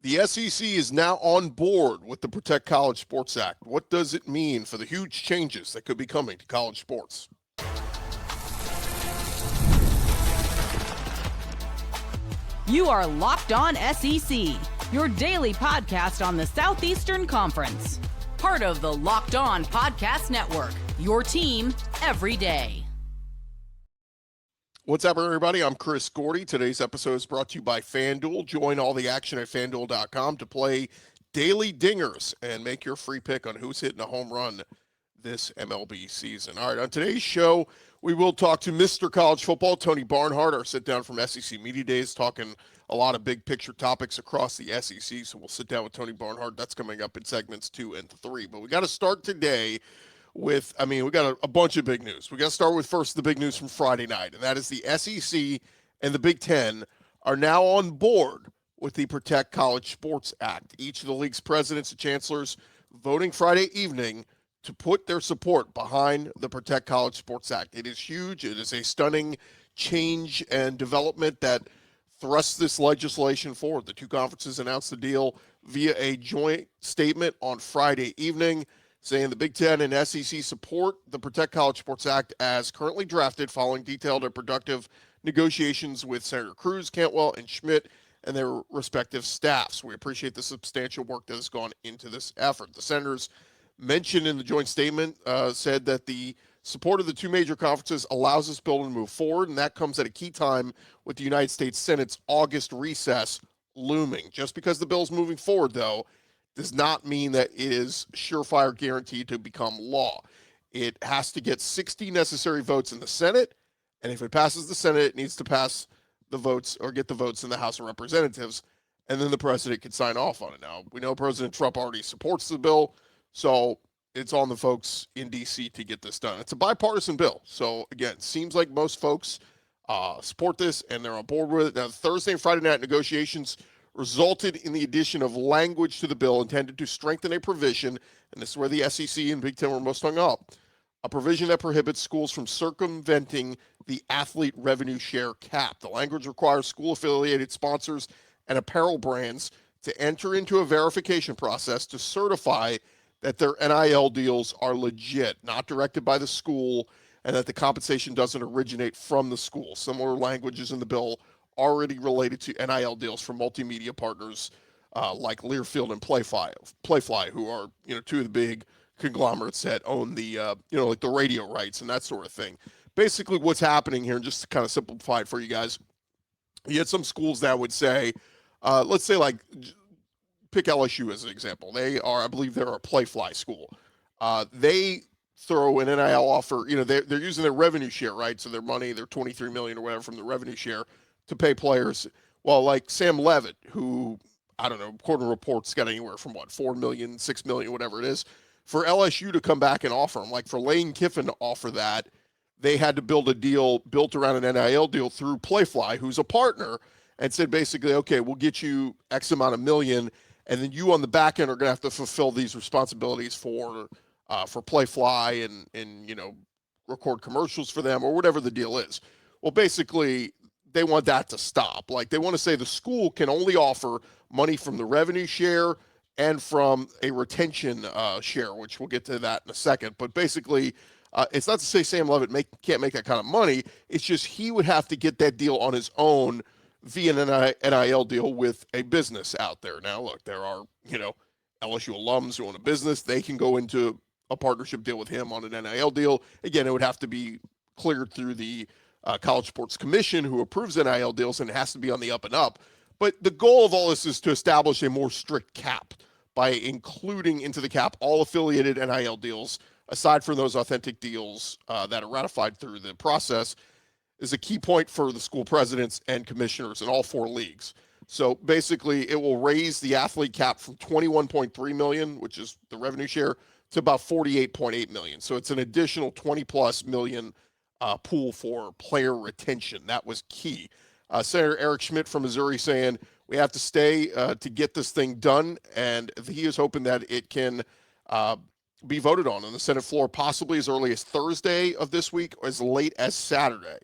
The SEC is now on board with the Protect College Sports Act. What does it mean for the huge changes that could be coming to college sports? You are Locked On SEC, your daily podcast on the Southeastern Conference. Part of the Locked On Podcast Network, your team every day. What's up, everybody? I'm Chris Gordy. Today's episode is brought to you by FanDuel. Join all the action at FanDuel.com to play daily dingers and make your free pick on who's hitting a home run this MLB season. All right, on today's show, we will talk to Mr. College Football, Tony Barnhart, our sit-down from SEC Media Days, talking a lot of big-picture topics across the SEC, so we'll sit down with Tony Barnhart. That's coming up in segments 2 and 3. But we got to start today with, we got a bunch of big news. We got to start with first the big news from Friday night, and that is the SEC and the Big Ten are now on board with the Protect College Sports Act. Each of the league's presidents and chancellors voting Friday evening to put their support behind the Protect College Sports Act. It is huge. It is a stunning change and development that thrusts this legislation forward. The two conferences announced the deal via a joint statement on Friday evening, saying the Big Ten and SEC support the Protect College Sports Act as currently drafted following detailed and productive negotiations with Senator Cruz, Cantwell, and Schmidt and their respective staffs. We appreciate the substantial work that has gone into this effort. The senators mentioned in the joint statement said that the support of the two major conferences allows this bill to move forward, and that comes at a key time with the United States Senate's August recess looming. Just because the bill is moving forward, though, does not mean that it is surefire guaranteed to become law. It has to get 60 necessary votes in the Senate, and if it passes the Senate, it needs to pass the votes or get the votes in the House of Representatives, and then the president can sign off on it. Now, we know President Trump already supports the bill, so it's on the folks in D.C. to get this done. It's a bipartisan bill, so again, seems like most folks support this, and they're on board with it. Now, Thursday and Friday night negotiations resulted in the addition of language to the bill intended to strengthen a provision, and this is where the SEC and Big Ten were most hung up, a provision that prohibits schools from circumventing the athlete revenue share cap. The language requires school-affiliated sponsors and apparel brands to enter into a verification process to certify that their NIL deals are legit, not directed by the school, and that the compensation doesn't originate from the school. Similar languages in the bill already related to NIL deals for multimedia partners like Learfield and Playfly, who are two of the big conglomerates that own the like the radio rights and that sort of thing. Basically, what's happening here, and just to kind of simplify it for you guys, you had some schools that would say, let's say like pick LSU as an example. They are, I believe, they're a Playfly school. They throw an NIL offer. They're using their revenue share, right? So their money, their $23 million or whatever from the revenue share, to pay players. Well, like Sam Levitt, who, I don't know, according to reports, got anywhere from, $4 million, $6 million, whatever it is, for LSU to come back and offer him. Like for Lane Kiffin to offer that, they had to build a deal built around an NIL deal through Playfly, who's a partner, and said basically, okay, we'll get you X amount of million, and then you on the back end are going to have to fulfill these responsibilities for Playfly and record commercials for them or whatever the deal is. Well, basically, they want that to stop. Like, they want to say the school can only offer money from the revenue share and from a retention share, which we'll get to that in a second. But basically, it's not to say Sam Levitt can't make that kind of money. It's just he would have to get that deal on his own via an NIL deal with a business out there. Now, look, there are, LSU alums who own a business. They can go into a partnership deal with him on an NIL deal. Again, it would have to be cleared through the College Sports Commission, who approves NIL deals, and it has to be on the up and up. But the goal of all this is to establish a more strict cap by including into the cap all affiliated NIL deals, aside from those authentic deals that are ratified through the process, is a key point for the school presidents and commissioners in all four leagues. So basically, it will raise the athlete cap from $21.3 million, which is the revenue share, to about $48.8 million. So it's an additional $20+ million pool for player retention. That was key. Senator Eric Schmidt from Missouri saying we have to stay to get this thing done, and he is hoping that it can be voted on the Senate floor possibly as early as Thursday of this week or as late as Saturday.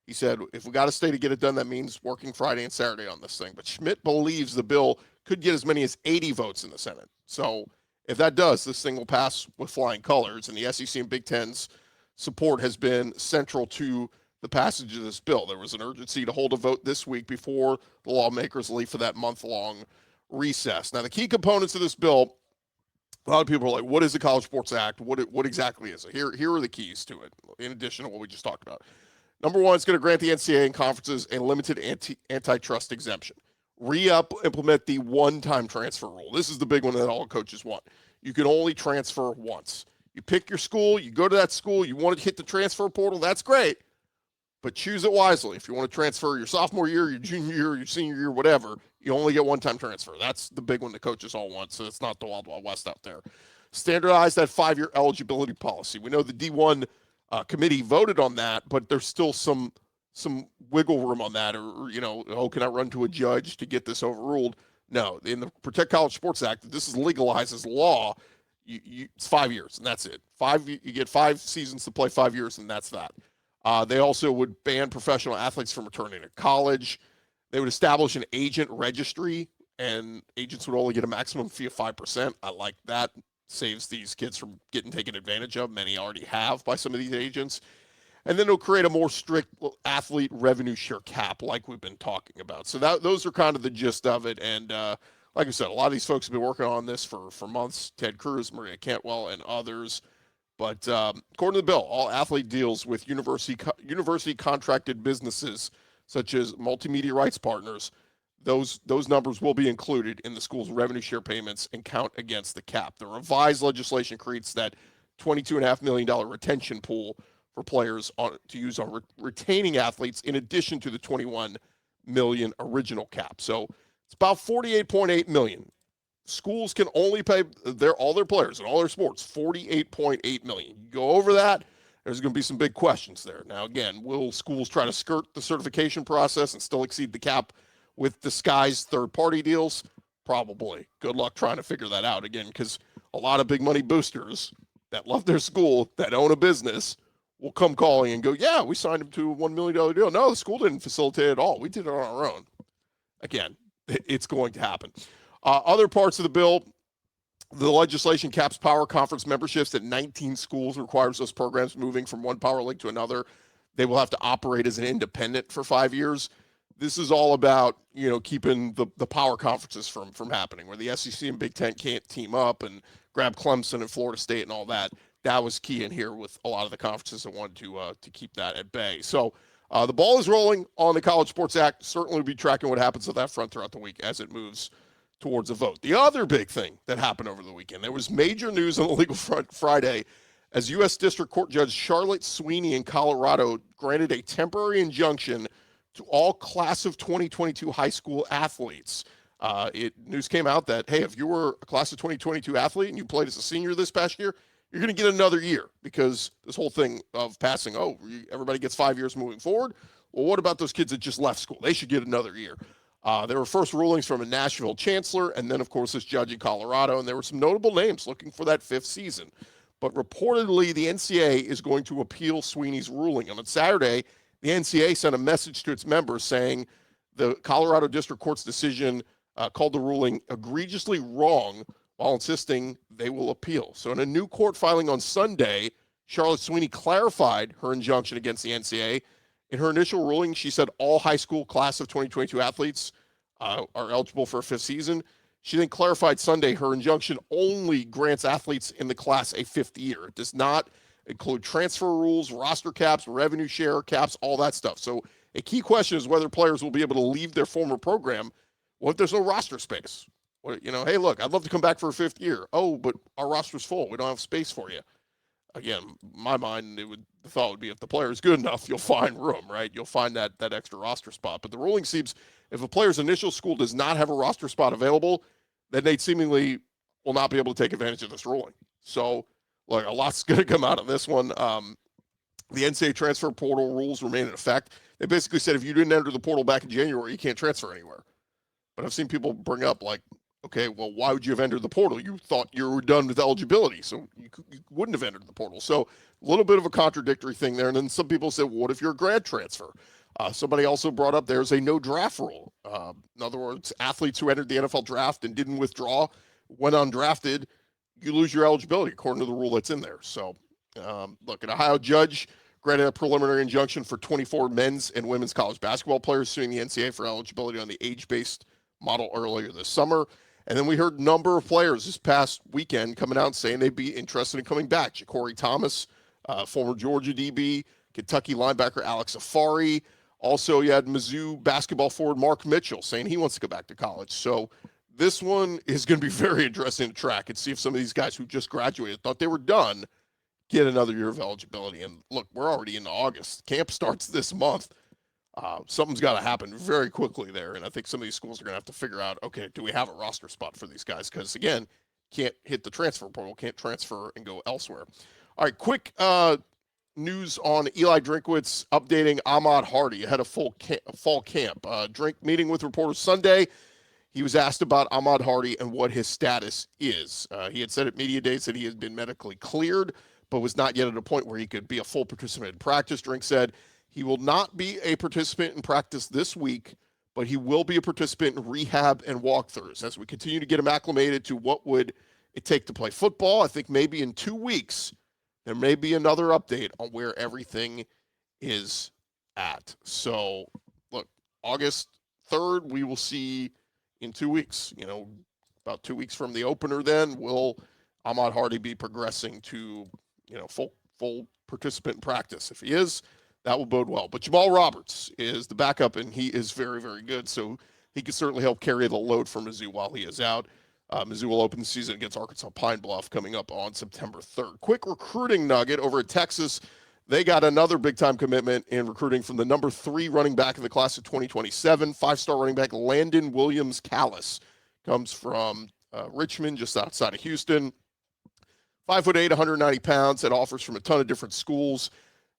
He said, if we got to stay to get it done, that means working Friday and Saturday on this thing. But Schmidt believes the bill could get as many as 80 votes in the Senate. So if that does, this thing will pass with flying colors, and the SEC and Big Ten's support has been central to the passage of this bill. There was an urgency to hold a vote this week before the lawmakers leave for that month-long recess. Now, the key components of this bill, a lot of people are like, what is the College Sports Act? What exactly is it? Here are the keys to it, in addition to what we just talked about. Number one, it's going to grant the NCAA and conferences a limited antitrust exemption. Implement the one-time transfer rule. This is the big one that all coaches want. You can only transfer once. You pick your school, you go to that school, you want to hit the transfer portal, that's great, but choose it wisely. If you want to transfer your sophomore year, your junior year, your senior year, whatever, you only get one-time transfer. That's the big one the coaches all want, so it's not the Wild Wild West out there. Standardize that 5-year eligibility policy. We know the D1 committee voted on that, but there's still some wiggle room on that, or can I run to a judge to get this overruled? No, in the Protect College Sports Act, this is legalized as law. It's 5 years, and that's it. You get 5 seasons to play 5 years, and that's that. They also would ban professional athletes from returning to college. They would establish an agent registry, and agents would only get a maximum fee of 5%. I like that. Saves these kids from getting taken advantage of. Many already have by some of these agents. And then it'll create a more strict athlete revenue share cap like we've been talking about. So those are kind of the gist of it. And like I said, a lot of these folks have been working on this for months. Ted Cruz, Maria Cantwell, and others. But according to the bill, all athlete deals with university contracted businesses such as multimedia rights partners, those numbers will be included in the school's revenue share payments and count against the cap. The revised legislation creates that $22.5 million retention pool for players to use on retaining athletes in addition to the $21 million original cap. So it's about $48.8 million. Schools can only pay all their players in all their sports $48.8 million. You go over that, there's going to be some big questions there. Now, again, will schools try to skirt the certification process and still exceed the cap with disguised third-party deals? Probably. Good luck trying to figure that out, again, because a lot of big money boosters that love their school, that own a business, will come calling and go, yeah, we signed him to a $1 million deal. No, the school didn't facilitate it at all. We did it on our own. Again, it's going to happen. Other parts of the bill, the legislation caps power conference memberships at 19 schools, requires those programs moving from one power league to another. They will have to operate as an independent for 5 years. This is all about, keeping the power conferences from happening, where the SEC and Big Ten can't team up and grab Clemson and Florida State and all that. That was key in here with a lot of the conferences that wanted to keep that at bay. So the ball is rolling on the College Sports Act. Certainly we'll be tracking what happens at that front throughout the week as it moves towards a vote. The other big thing that happened over the weekend, there was major news on the legal front Friday as U.S. District Court Judge Charlotte Sweeney in Colorado granted a temporary injunction to all class of 2022 high school athletes. News came out that, hey, if you were a class of 2022 athlete and you played as a senior this past year, you're going to get another year, because this whole thing of passing, everybody gets 5 years moving forward. Well, what about those kids that just left school? They should get another year. There were first rulings from a Nashville chancellor, and then, of course, this judge in Colorado, and there were some notable names looking for that 5th season. But reportedly, the NCAA is going to appeal Sweeney's ruling. And on Saturday, the NCAA sent a message to its members saying the Colorado District Court's decision called the ruling egregiously wrong, while insisting they will appeal. So in a new court filing on Sunday, Charlotte Sweeney clarified her injunction against the NCAA. In her initial ruling, she said all high school class of 2022 athletes are eligible for a 5th season. She then clarified Sunday her injunction only grants athletes in the class a 5th year. It does not include transfer rules, roster caps, revenue share caps, all that stuff. So a key question is whether players will be able to leave their former program. What if there's no roster space? Hey, look, I'd love to come back for a 5th year. Oh, but our roster's full. We don't have space for you. Again, my mind, the thought would be if the player is good enough, you'll find room, right? You'll find that extra roster spot. But the ruling seems if a player's initial school does not have a roster spot available, then they seemingly will not be able to take advantage of this ruling. So, look, a lot's going to come out of this one. The NCAA transfer portal rules remain in effect. They basically said if you didn't enter the portal back in January, you can't transfer anywhere. But I've seen people bring up okay, well, why would you have entered the portal? You thought you were done with eligibility, so you wouldn't have entered the portal. So a little bit of a contradictory thing there. And then some people say, well, what if you're a grad transfer? Somebody also brought up there's a no draft rule. In other words, athletes who entered the NFL draft and didn't withdraw, went undrafted, you lose your eligibility according to the rule that's in there. So, look, an Ohio judge granted a preliminary injunction for 24 men's and women's college basketball players suing the NCAA for eligibility on the age-based model earlier this summer. And then we heard a number of players this past weekend coming out and saying they'd be interested in coming back. Ja'Cory Thomas, former Georgia DB, Kentucky linebacker Alex Afari. Also, you had Mizzou basketball forward Mark Mitchell saying he wants to go back to college. So this one is going to be very interesting to track and see if some of these guys who just graduated, thought they were done, get another year of eligibility. And look, we're already in August. Camp starts this month. Something's got to happen very quickly there. And I think some of these schools are going to have to figure out, okay, do we have a roster spot for these guys? Because, again, can't hit the transfer portal, can't transfer and go elsewhere. All right, quick news on Eli Drinkwitz updating Ahmad Hardy ahead of fall camp. Drink meeting with reporters Sunday. He was asked about Ahmad Hardy and what his status is. He had said at media days that he had been medically cleared, but was not yet at a point where he could be a full participant in practice. Drink said he will not be a participant in practice this week, but he will be a participant in rehab and walkthroughs as we continue to get him acclimated to what would it take to play football. I think maybe in 2 weeks, there may be another update on where everything is at. So, look, August 3rd, we will see in 2 weeks. About 2 weeks from the opener then, will Ahmad Hardy be progressing to, full participant in practice? If he is, that will bode well. But Jamal Roberts is the backup, and he is very, very good. So he can certainly help carry the load for Mizzou while he is out. Mizzou will open the season against Arkansas Pine Bluff coming up on September 3rd. Quick recruiting nugget over at Texas. They got another big-time commitment in recruiting from the number 3 running back in the class of 2027. 5-star running back Landon Williams-Calas comes from Richmond, just outside of Houston. 5'8", 190 pounds, and offers from a ton of different schools.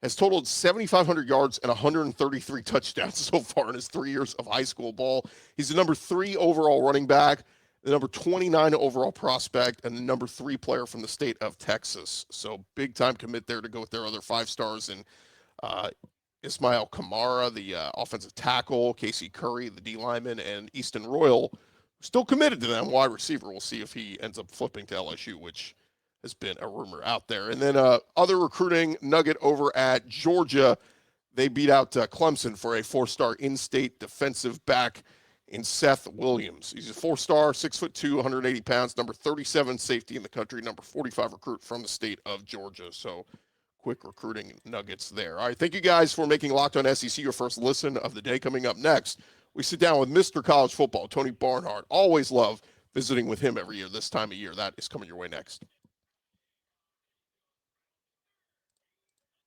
Has totaled 7,500 yards and 133 touchdowns so far in his 3 years of high school ball. He's the number 3 overall running back, the number 29 overall prospect, and the number 3 player from the state of Texas. So big-time commit there to go with their other 5 stars. And Ismail Kamara, the offensive tackle, Casey Curry, the D lineman, and Easton Royal, still committed to them, wide receiver. We'll see if he ends up flipping to LSU, which has been a rumor out there. And then other recruiting nugget over at Georgia. They beat out Clemson for a 4-star in-state defensive back in Seth Williams. He's a 4-star, 6'2", 180 pounds, number 37 safety in the country, number 45 recruit from the state of Georgia. So quick recruiting nuggets there. All right, thank you guys for making Locked On SEC your first listen of the day. Coming up next, we sit down with Mr. College Football, Tony Barnhart. Always love visiting with him every year this time of year. That is coming your way next.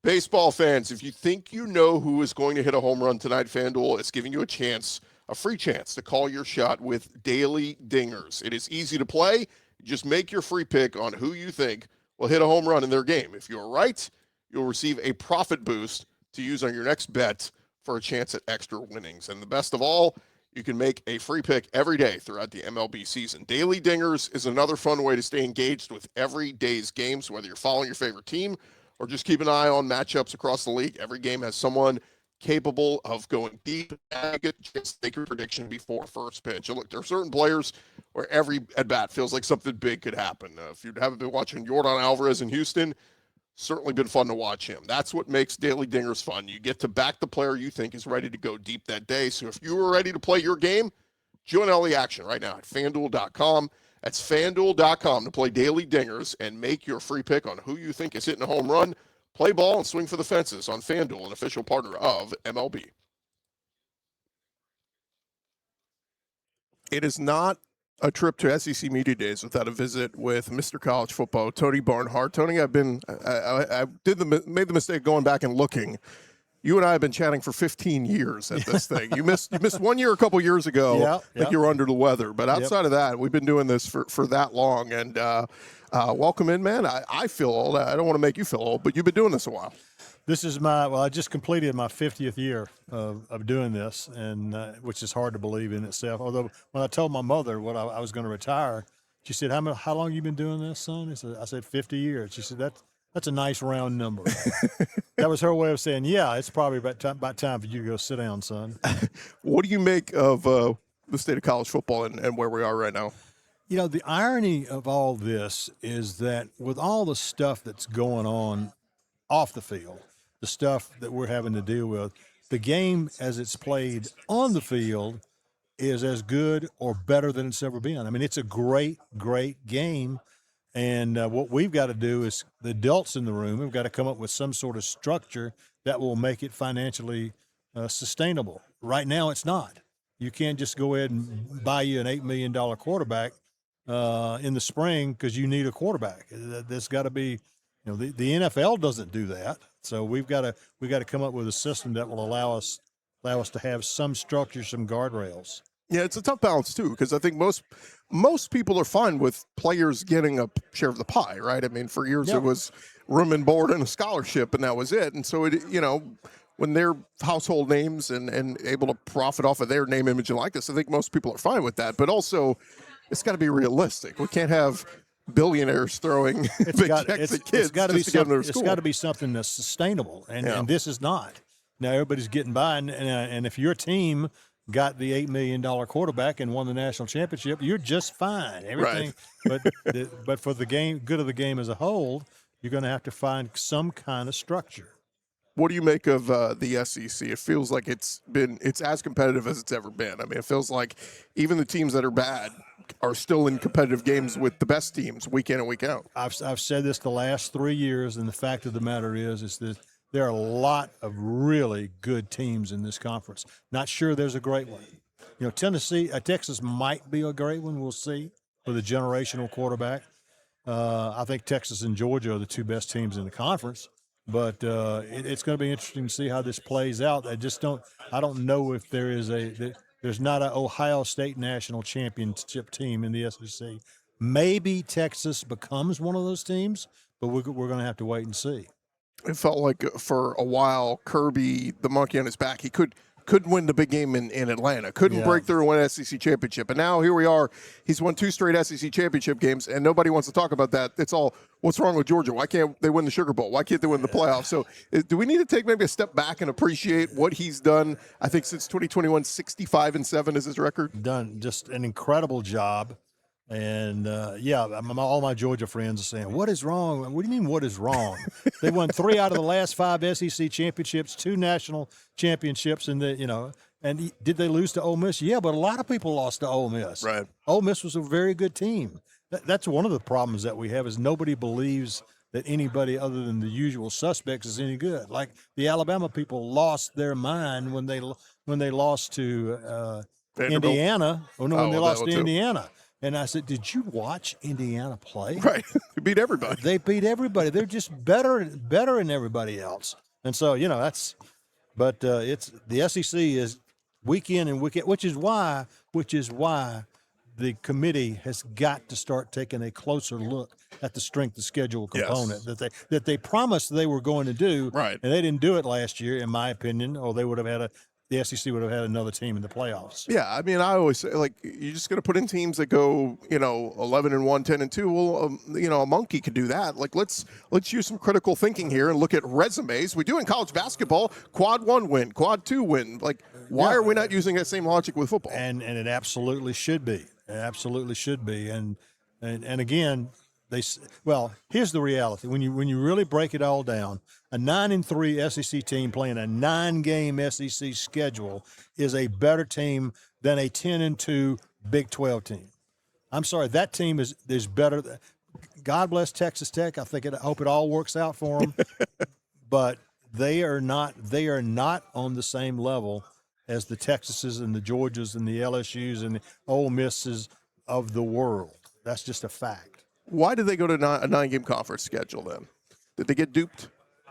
Baseball fans, if you think you know who is going to hit a home run tonight, FanDuel is giving you a free chance to call your shot with Daily Dingers. It is easy to play. Just make your free pick on who you think will hit a home run in their game. If you're right, you'll receive a profit boost to use on your next bet for a chance at extra winnings. And the best of all, you can make a free pick every day throughout the MLB season. Daily Dingers is another fun way to stay engaged with every day's games, whether you're following your favorite team or just keep an eye on matchups across the league. Every game has someone capable of going deep and get a chance to make your prediction before first pitch. And look, there are certain players where every at-bat feels like something big could happen. If you haven't been watching Yordan Alvarez in Houston, certainly been fun to watch him. That's what makes Daily Dingers fun. You get to back the player you think is ready to go deep that day. So if you are ready to play your game, join all the action right now at FanDuel.com. That's FanDuel.com to play Daily Dingers and make your free pick on who you think is hitting a home run. Play ball and swing for the fences on FanDuel, an official partner of MLB. It is not a trip to SEC Media Days without a visit with Mr. College Football, Tony Barnhart. Tony, I made the mistake going back and looking. You and I have been chatting for 15 years at this thing. You missed 1 year a couple years ago. Yep, I think you were under the weather. But outside of that, we've been doing this for that long. And welcome in, man. I feel old. I don't want to make you feel old, but you've been doing this a while. This is I just completed my 50th year of doing this, and which is hard to believe in itself. Although when I told my mother what I was going to retire, she said, how long you been doing this, son? I said 50 years. She said, that's That's a nice round number. That was her way of saying, yeah, it's probably about time for you to go sit down, son. What do you make of the state of college football and where we are right now? You know, the irony of all this is that with all the stuff that's going on off the field, the stuff that we're having to deal with, the game as it's played on the field is as good or better than it's ever been. I mean, it's a great, great game. And what we've got to do is the adults in the room, we've got to come up with some sort of structure that will make it financially sustainable. Right now, it's not. You can't just go ahead and buy you an $8 million quarterback in the spring because you need a quarterback. There's got to be, the NFL doesn't do that. So we've got to come up with a system that will allow us to have some structure, some guardrails. Yeah, it's a tough balance too, because I think most people are fine with players getting a share of the pie, right? I mean, for years it was room and board and a scholarship, and that was it. And so when they're household names and able to profit off of their name, image, and likeness, I think most people are fine with that. But also, it's got to be realistic. We can't have billionaires throwing big checks at kids to get them to school. It's got to be something that's sustainable, and this is not. Now everybody's getting by, and if your team got the $8 million quarterback and won the national championship, you're just fine. Everything, right. but for the game, good of the game as a whole, you're going to have to find some kind of structure. What do you make of the SEC? It feels like it's as competitive as it's ever been. I mean, it feels like even the teams that are bad are still in competitive games with the best teams week in and week out. I've said this the last 3 years, and the fact of the matter is that there are a lot of really good teams in this conference. Not sure there's a great one. Texas might be a great one. We'll see, with a generational quarterback. I think Texas and Georgia are the two best teams in the conference. But it's going to be interesting to see how this plays out. I don't know if there's not an Ohio State national championship team in the SEC. Maybe Texas becomes one of those teams, but we're going to have to wait and see. It felt like for a while, Kirby, the monkey on his back, he couldn't win the big game in Atlanta, couldn't break through and win an SEC championship. And now here we are. He's won 2 straight SEC championship games, and nobody wants to talk about that. It's all, what's wrong with Georgia? Why can't they win the Sugar Bowl? Why can't they win the playoffs? So do we need to take maybe a step back and appreciate what he's done? I think since 2021, 65-7 is his record. Done just an incredible job. And, all my Georgia friends are saying, what is wrong? What do you mean, what is wrong? They won 3 out of the last 5 SEC championships, 2 national championships, and did they lose to Ole Miss? Yeah, but a lot of people lost to Ole Miss. Right. Ole Miss was a very good team. That's one of the problems that we have is nobody believes that anybody other than the usual suspects is any good. Like the Alabama people lost their mind when they lost to Indiana. When they lost to Indiana. And I said, did you watch Indiana play? Right. They beat everybody. They beat everybody. They're just better than everybody else. And so, it's the SEC is week in and week out, which is why the committee has got to start taking a closer look at the strength of schedule component that they promised they were going to do. Right. And they didn't do it last year, in my opinion, or they would have had the SEC would have had another team in the playoffs. Yeah, I mean, I always say, you're just going to put in teams that go, 11-1, 10-2. Well, a monkey could do that. Let's use some critical thinking here and look at resumes. We do in college basketball, quad 1 win, quad 2 win. Why are we not using that same logic with football? And it absolutely should be. It absolutely should be. And again, here's the reality. When you really break it all down, a 9-3 SEC team playing a 9-game SEC schedule is a better team than a 10-2 Big 12 team. I'm sorry, that team is better. God bless Texas Tech. I hope it all works out for them. But they are not on the same level as the Texases and the Georgias and the LSUs and the Ole Misses of the world. That's just a fact. Why did they go to a 9-game conference schedule then? Did they get duped?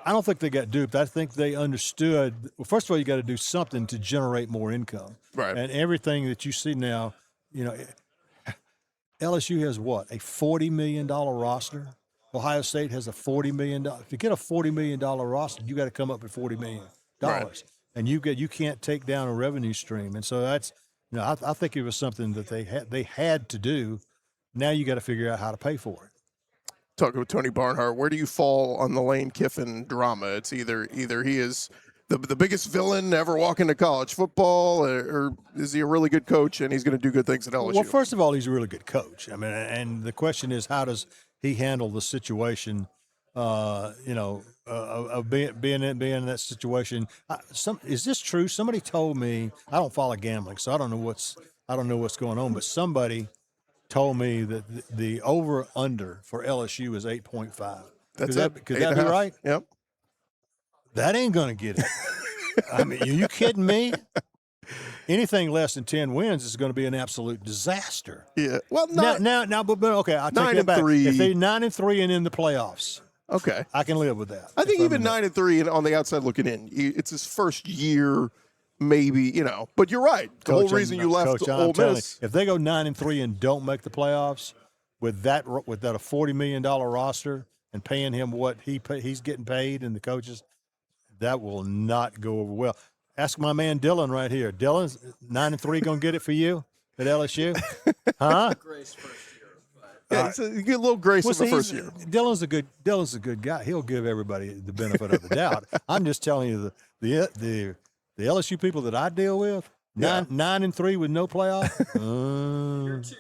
I don't think they got duped. I think they understood. Well, first of all, you got to do something to generate more income. Right. And everything that you see now, LSU has what? A $40 million roster. Ohio State has a $40 million. To get a $40 million roster, you got to come up with $40 million. Right. And you can't take down a revenue stream. And so that's, I think it was something that they had to do. Now you got to figure out how to pay for it. talking with Tony Barnhart. Where do you fall on the Lane Kiffin drama? It's either he is the biggest villain to ever walk into college football, or is he a really good coach and he's going to do good things at LSU? Well, first of all, he's a really good coach. I mean, and the question is, how does he handle the situation? Of being in that situation. Is this true? Somebody told me, I don't follow gambling, so I don't know what's going on. But somebody told me that the over under for LSU is 8.5. Could that be right? Yep. That ain't gonna get it. I mean, are you kidding me? Anything less than 10 wins is going to be an absolute disaster. Yeah. Well, but okay, I'll take that back. 9-3. If they're 9-3 and in the playoffs, okay, I can live with that. I think even 9-3 and on the outside looking in, it's his first year, maybe, But you're right. The whole reason you left Ole Miss. If they go 9-3 and don't make the playoffs with that a $40 million roster and paying him what he's getting paid and the coaches, that will not go over well. Ask my man Dylan right here. Dylan's 9-3 gonna get it for you at LSU, huh? Grace first year, but Yeah, you get a little grace in the first year. Dylan's a good guy. He'll give everybody the benefit of the doubt. I'm just telling you the LSU people that I deal with, 9-3 with no playoff. year 2,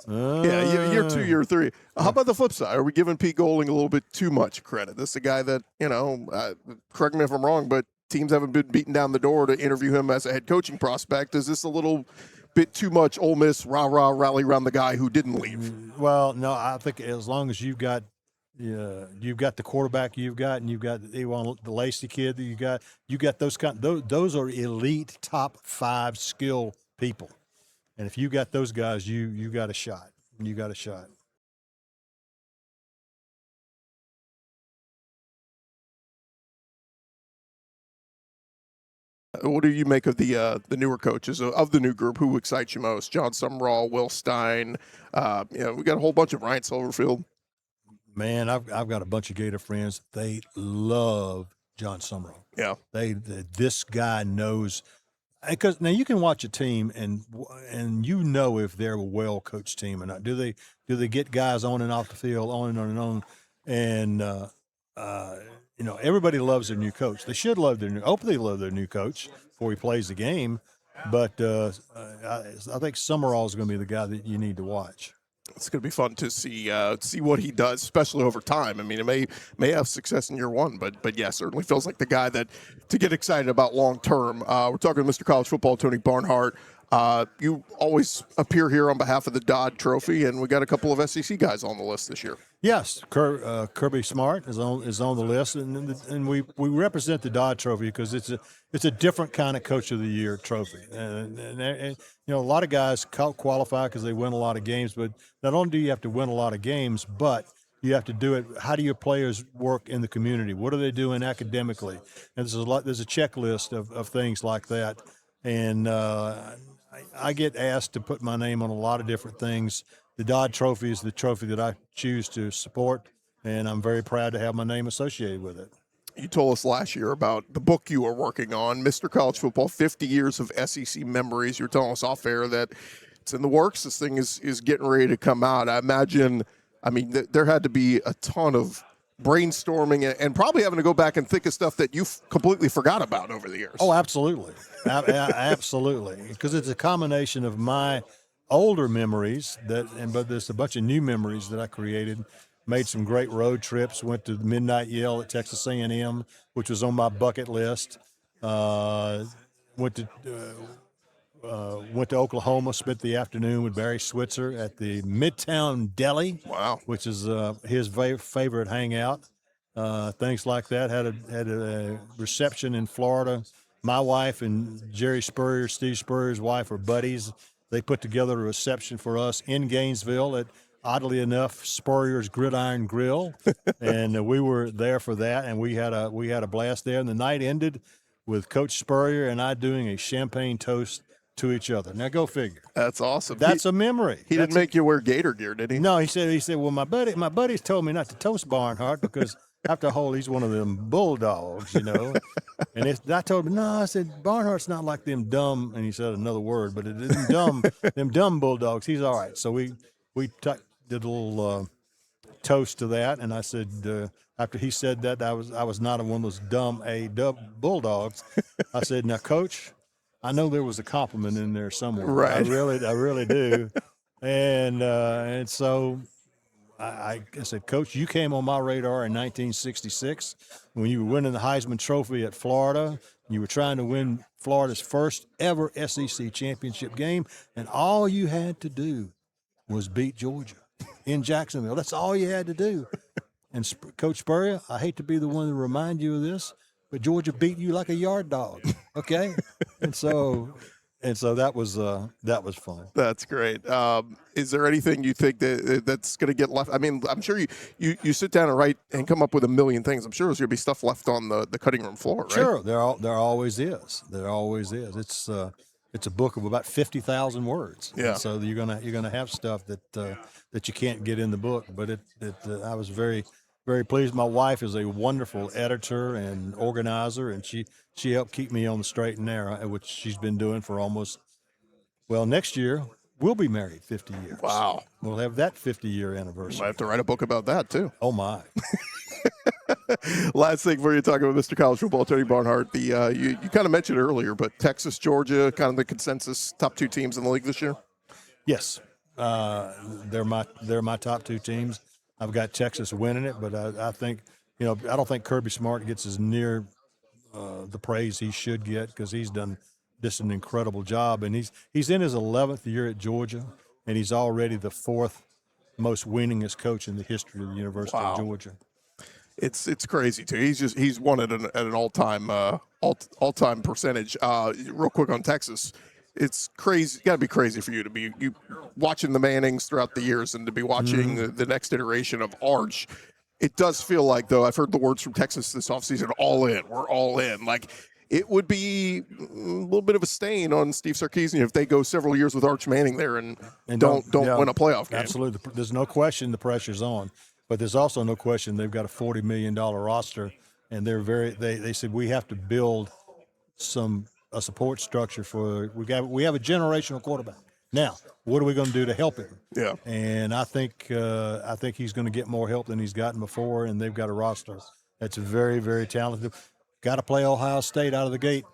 yeah. Year 2, year 3. How about the flip side? Are we giving Pete Golding a little bit too much credit? This is a guy that, correct me if I'm wrong, but teams haven't been beating down the door to interview him as a head coaching prospect. Is this a little bit too much Ole Miss rally around the guy who didn't leave? Well, no, I think as long as you've got the quarterback and you've got the Lacey kid that you got those are elite top 5 skill people. And if you got those guys, you got a shot. You got a shot. What do you make of the newer coaches of the new group? Who excites you most? Jon Sumrall, Will Stein. We got a whole bunch of Ryan Silverfield. Man, I've got a bunch of Gator friends. They love Jon Sumrall. Yeah, this guy knows. Because now you can watch a team and if they're a well coached team or not. Do they get guys on and off the field, on and on and on, and everybody loves their new coach. They should hopefully love their new coach before he plays the game. But I think Summerall is going to be the guy that you need to watch. It's going to be fun to see what he does, especially over time. I mean, it may have success in year 1, but yeah, certainly feels like the guy that to get excited about long term. We're talking to Mr. College Football, Tony Barnhart. You always appear here on behalf of the Dodd Trophy, and we got a couple of SEC guys on the list this year. Yes, Kirby Smart is on the list, and we represent the Dodd Trophy because it's a different kind of Coach of the Year trophy. And a lot of guys qualify because they win a lot of games, but not only do you have to win a lot of games, but you have to do it. How do your players work in the community? What are they doing academically? And there's a checklist of things like that. And I get asked to put my name on a lot of different things. The Dodd Trophy is the trophy that I choose to support, and I'm very proud to have my name associated with it. You told us last year about the book you were working on, Mr. College Football, 50 Years of SEC Memories. You were telling us off air that it's in the works. This thing is getting ready to come out. I imagine, there had to be a ton of brainstorming and probably having to go back and think of stuff that you've completely forgot about over the years. Oh, absolutely. Absolutely. Because it's a combination of my older memories but there's a bunch of new memories that I created. Made some great road trips. Went to the Midnight Yell at Texas A&M, which was on my bucket list. Went to Oklahoma. Spent the afternoon with Barry Switzer at the Midtown Deli. Wow, which is his favorite hangout. Things like that. Had a reception in Florida. My wife and Jerry Spurrier, Steve Spurrier's wife, are buddies. They put together a reception for us in Gainesville at, oddly enough, Spurrier's Gridiron Grill, and we were there for that, and we had a blast there. And the night ended with Coach Spurrier and I doing a champagne toast to each other. Now go figure. That's awesome. That's a memory. He didn't make you wear Gator gear, did he? No, he said, well, my buddies told me not to toast Barnhart because after all, he's one of them bulldogs, And I told him, no, I said, Barnhart's not like them dumb, and he said another word, but it isn't dumb, them dumb bulldogs. He's all right. So we did a little toast to that. And I said, after he said that, I was not one of those dumb bulldogs. I said, now, Coach, I know there was a compliment in there somewhere. Right. I really do. And so I said, Coach, you came on my radar in 1966 when you were winning the Heisman Trophy at Florida. You were trying to win Florida's first ever SEC championship game, and all you had to do was beat Georgia in Jacksonville. That's all you had to do. And Coach Spurrier, I hate to be the one to remind you of this, but Georgia beat you like a yard dog. Okay, and so that was fun. That's great. Is there anything you think that's going to get left? I mean, I'm sure you sit down and write and come up with a million things. I'm sure there's going to be stuff left on the cutting room floor, right? Sure, there always is. There always is. It's a book of about 50,000 words. Yeah. And so you're gonna have stuff that you can't get in the book. But I was very, very pleased. My wife is a wonderful editor and organizer, and she helped keep me on the straight and narrow, which she's been doing for next year we'll be married 50 years. Wow. We'll have that 50-year anniversary. I have to write a book about that too. Oh my. Last thing before you talk about Mr. College Football, Tony Barnhart, you kind of mentioned it earlier, but Texas, Georgia, kind of the consensus top two teams in the league this year? Yes. They're my top two teams. I've got Texas winning it, but I think, I don't think Kirby Smart gets as near the praise he should get because he's done just an incredible job. And he's in his 11th year at Georgia, and he's already the fourth most winningest coach in the history of the University of Georgia. It's crazy too. He's won at an all-time percentage. Real quick on Texas, it's crazy. Got to be crazy for you to be watching the Mannings throughout the years and to be watching the next iteration of Arch. It does feel like, though, I've heard the words from Texas this offseason, all in. We're all in. Like, it would be a little bit of a stain on Steve Sarkisian if they go several years with Arch Manning there and don't win a playoff game. Absolutely. There's no question the pressure's on. But there's also no question they've got a $40 million roster, and they said we have to build a support structure for we have a generational quarterback. Now, what are we going to do to help him? Yeah. And I think he's going to get more help than he's gotten before, and they've got a roster that's very, very talented. Got to play Ohio State out of the gate.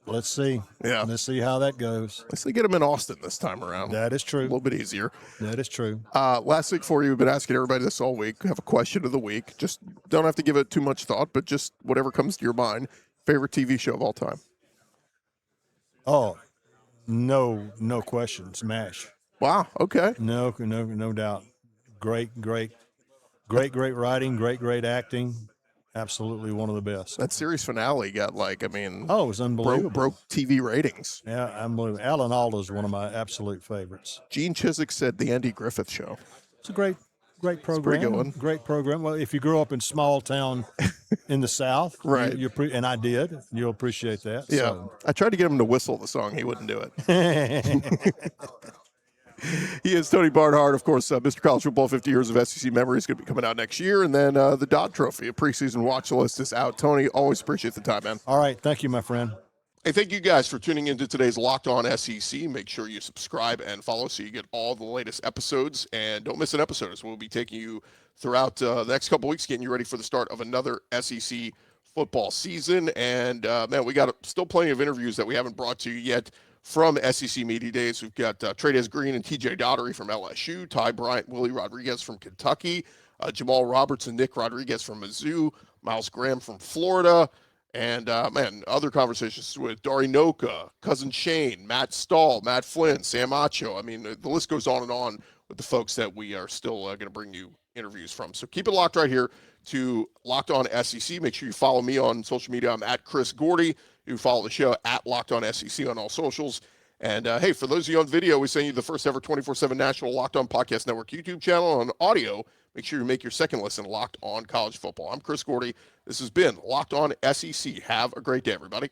Let's see. Yeah. Let's see how that goes. Let's get him in Austin this time around. That is true. A little bit easier. That is true. Last week for you, we've been asking everybody this all week. Have a question of the week. Just don't have to give it too much thought, but just whatever comes to your mind. Favorite TV show of all time? Oh, no question. Smash. Wow. Okay. No doubt. Great writing, great acting. Absolutely one of the best. That series finale got it was unbelievable. broke TV ratings. Yeah, unbelievable. Alan Alda is one of my absolute favorites. Gene Chiswick said The Andy Griffith Show. It's a great program. pretty good one. Great program. Well, if you grew up in small town in the South, right? And I did. You'll appreciate that. Yeah. So. I tried to get him to whistle the song. He wouldn't do it. He is Tony Barnhart, of course, Mr. College Football, 50 years of SEC memory is going to be coming out next year. And then the Dodd Trophy, a preseason watch list is out. Tony, always appreciate the time, man. All right. Thank you, my friend. Hey, thank you guys for tuning into today's Locked On SEC. Make sure you subscribe and follow so you get all the latest episodes. And don't miss an episode, as we'll be taking you throughout the next couple weeks, getting you ready for the start of another SEC football season. And, man, we got still plenty of interviews that we haven't brought to you yet from SEC Media Days. We've got Trades Green and TJ Daugherty from LSU, Ty Bryant, Willie Rodriguez from Kentucky, Jamal Roberts and Nick Rodriguez from Mizzou, Miles Graham from Florida, and, other conversations with Dari Noka, Cousin Shane, Matt Stahl, Matt Flynn, Sam Acho. I mean, the list goes on and on with the folks that we are still going to bring you interviews from. So keep it locked right here to Locked On SEC. Make sure you follow me on social media. I'm at Chris Gordy. You follow the show at Locked On SEC on all socials. And, hey, for those of you on video, we send you the first ever 24/7 national Locked On Podcast Network YouTube channel. On audio, make sure you make your second listen Locked On College Football. I'm Chris Gordy. This has been Locked On SEC. Have a great day, everybody.